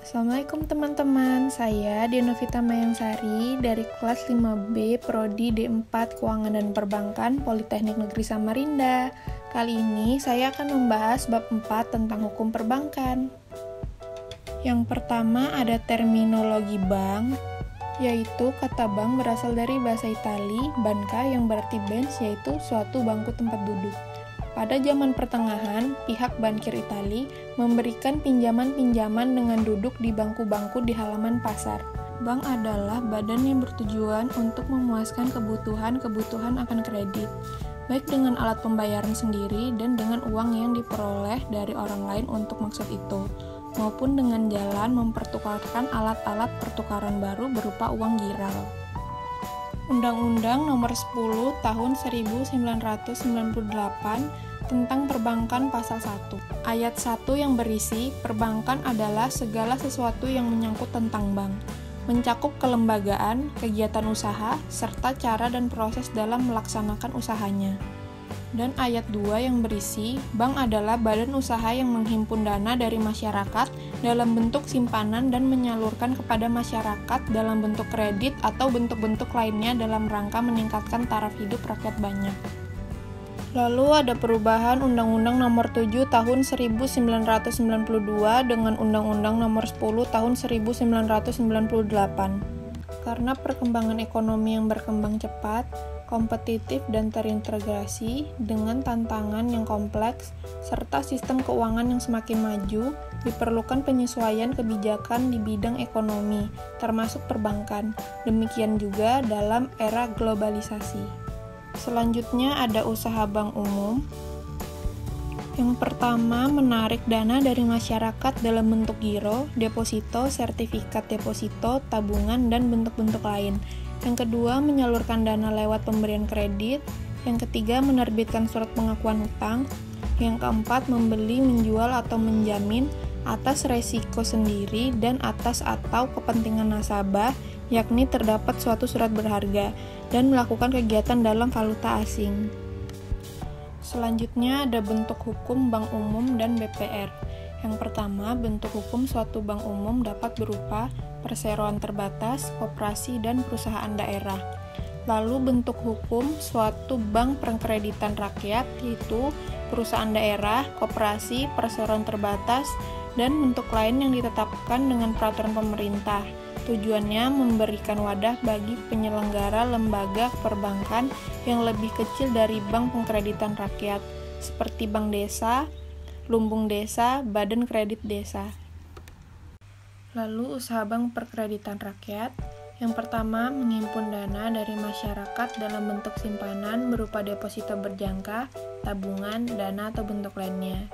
Assalamualaikum teman-teman, saya Denovita Mayangsari dari kelas 5B Prodi D4 Keuangan dan Perbankan Politeknik Negeri Samarinda. Kali ini saya akan membahas bab 4 tentang hukum perbankan. Yang pertama ada terminologi bank, yaitu kata bank berasal dari bahasa Itali, banca yang berarti bench, yaitu suatu bangku tempat duduk. Pada zaman pertengahan, pihak bankir Itali memberikan pinjaman-pinjaman dengan duduk di bangku-bangku di halaman pasar. Bank adalah badan yang bertujuan untuk memuaskan kebutuhan akan kredit, baik dengan alat pembayaran sendiri dan dengan uang yang diperoleh dari orang lain untuk maksud itu, maupun dengan jalan mempertukarkan alat-alat pertukaran baru berupa uang giral. Undang-Undang Nomor 10 Tahun 1998 tentang Perbankan Pasal 1. Ayat 1 yang berisi, perbankan adalah segala sesuatu yang menyangkut tentang bank, mencakup kelembagaan, kegiatan usaha, serta cara dan proses dalam melaksanakan usahanya. Dan ayat 2 yang berisi, bank adalah badan usaha yang menghimpun dana dari masyarakat dalam bentuk simpanan dan menyalurkan kepada masyarakat dalam bentuk kredit atau bentuk-bentuk lainnya dalam rangka meningkatkan taraf hidup rakyat banyak. Lalu ada perubahan Undang-Undang Nomor 7 Tahun 1992 dengan Undang-Undang Nomor 10 Tahun 1998. Karena perkembangan ekonomi yang berkembang cepat, kompetitif dan terintegrasi dengan tantangan yang kompleks, serta sistem keuangan yang semakin maju, diperlukan penyesuaian kebijakan di bidang ekonomi, termasuk perbankan. Demikian juga dalam era globalisasi. Selanjutnya ada usaha bank umum. Yang pertama, menarik dana dari masyarakat dalam bentuk giro, deposito, sertifikat deposito, tabungan, dan bentuk-bentuk lain. Yang kedua, menyalurkan dana lewat pemberian kredit. Yang ketiga, menerbitkan surat pengakuan hutang. Yang keempat, membeli, menjual, atau menjamin atas resiko sendiri dan atas atau kepentingan nasabah, yakni terdapat suatu surat berharga, dan melakukan kegiatan dalam valuta asing. Selanjutnya ada bentuk hukum bank umum dan BPR. Yang pertama, bentuk hukum suatu bank umum dapat berupa perseroan terbatas, koperasi, dan perusahaan daerah. Lalu bentuk hukum suatu bank perkreditan rakyat yaitu perusahaan daerah, koperasi, perseroan terbatas, dan bentuk lain yang ditetapkan dengan peraturan pemerintah. Tujuannya memberikan wadah bagi penyelenggara lembaga perbankan yang lebih kecil dari bank pengkreditan rakyat, seperti bank desa, lumbung desa, badan kredit desa. Lalu usaha bank perkreditan rakyat. Yang pertama, menghimpun dana dari masyarakat dalam bentuk simpanan berupa deposito berjangka, tabungan, dana atau bentuk lainnya.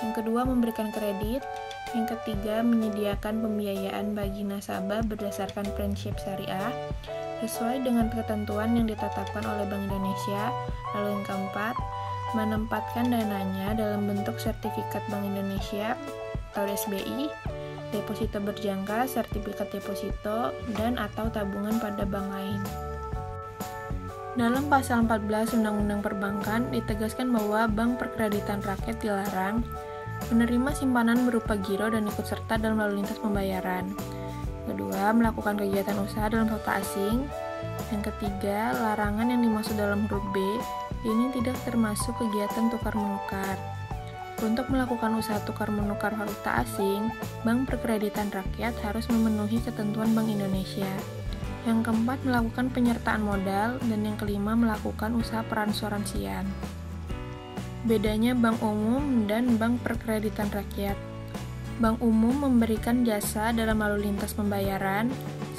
Yang kedua, memberikan kredit. Yang ketiga, menyediakan pembiayaan bagi nasabah berdasarkan prinsip syariah sesuai dengan ketentuan yang ditetapkan oleh Bank Indonesia. Lalu yang keempat, menempatkan dananya dalam bentuk sertifikat Bank Indonesia atau SBI, deposito berjangka, sertifikat deposito, dan atau tabungan pada bank lain. Dalam pasal 14 Undang-Undang Perbankan ditegaskan bahwa bank perkreditan rakyat dilarang menerima simpanan berupa giro dan ikut serta dalam lalu lintas pembayaran. Kedua, melakukan kegiatan usaha dalam valuta asing. Yang ketiga, larangan yang dimaksud dalam huruf B ini tidak termasuk kegiatan tukar-menukar. Untuk melakukan usaha tukar-menukar valuta asing, bank perkreditan rakyat harus memenuhi ketentuan Bank Indonesia. Yang keempat, melakukan penyertaan modal, dan yang kelima, melakukan usaha perasuransian. Bedanya bank umum dan bank perkreditan rakyat. Bank umum memberikan jasa dalam lalu lintas pembayaran,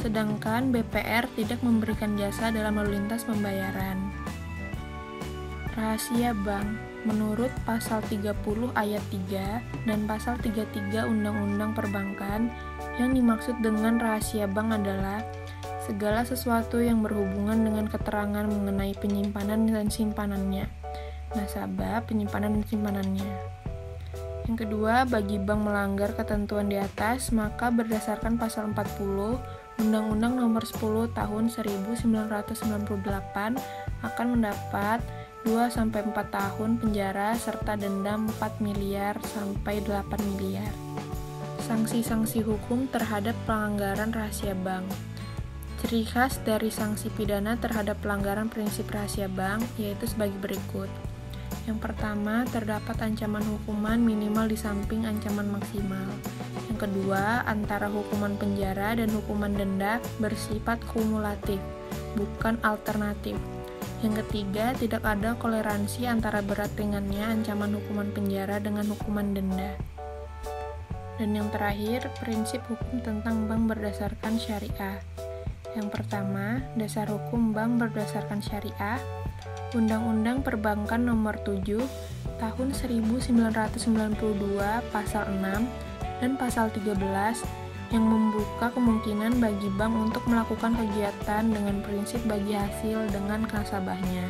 sedangkan BPR tidak memberikan jasa dalam lalu lintas pembayaran. Rahasia bank. Menurut pasal 30 ayat 3 dan pasal 33 Undang-Undang Perbankan, yang dimaksud dengan rahasia bank adalah segala sesuatu yang berhubungan dengan keterangan mengenai penyimpanan dan simpanannya, nasabah, penyimpanan dan simpanannya. Yang kedua, bagi bank melanggar ketentuan di atas, maka berdasarkan pasal 40 Undang-Undang Nomor 10 Tahun 1998 akan mendapat 2-4 tahun penjara serta denda 4 miliar sampai 8 miliar. Sanksi-sanksi hukum terhadap pelanggaran rahasia bank. Ciri khas dari sanksi pidana terhadap pelanggaran prinsip rahasia bank yaitu sebagai berikut. Yang pertama, terdapat ancaman hukuman minimal di samping ancaman maksimal. Yang kedua, antara hukuman penjara dan hukuman denda bersifat kumulatif, bukan alternatif. Yang ketiga, tidak ada toleransi antara berat ringannya ancaman hukuman penjara dengan hukuman denda. Dan yang terakhir, prinsip hukum tentang bank berdasarkan syariah. Yang pertama, dasar hukum bank berdasarkan syariah, Undang-Undang Perbankan Nomor 7 Tahun 1992 Pasal 6 dan Pasal 13 yang membuka kemungkinan bagi bank untuk melakukan kegiatan dengan prinsip bagi hasil dengan nasabahnya.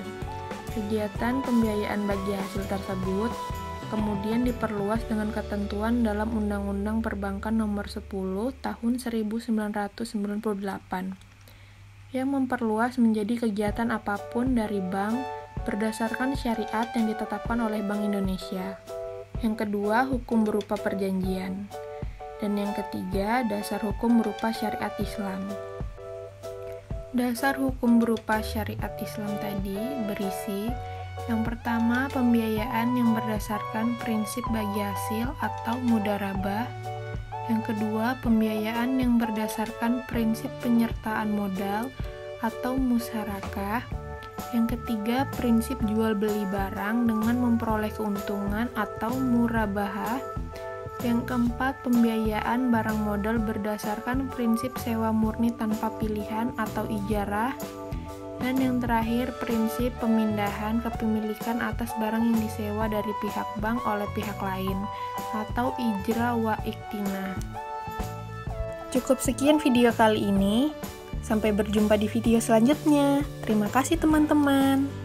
Kegiatan pembiayaan bagi hasil tersebut kemudian diperluas dengan ketentuan dalam Undang-Undang Perbankan Nomor 10 Tahun 1998 yang memperluas menjadi kegiatan apapun dari bank berdasarkan syariat yang ditetapkan oleh Bank Indonesia. Yang kedua, hukum berupa perjanjian. Dan yang ketiga, dasar hukum berupa syariat Islam. Dasar hukum berupa syariat Islam tadi berisi yang pertama, pembiayaan yang berdasarkan prinsip bagi hasil atau mudharabah. Yang kedua, pembiayaan yang berdasarkan prinsip penyertaan modal atau musyarakah. Yang ketiga, prinsip jual beli barang dengan memperoleh keuntungan atau murabahah. Yang keempat, pembiayaan barang modal berdasarkan prinsip sewa murni tanpa pilihan atau ijarah. Dan yang terakhir, prinsip pemindahan kepemilikan atas barang yang disewa dari pihak bank oleh pihak lain atau ijra wa iktina. Cukup sekian video kali ini. Sampai berjumpa di video selanjutnya. Terima kasih teman-teman.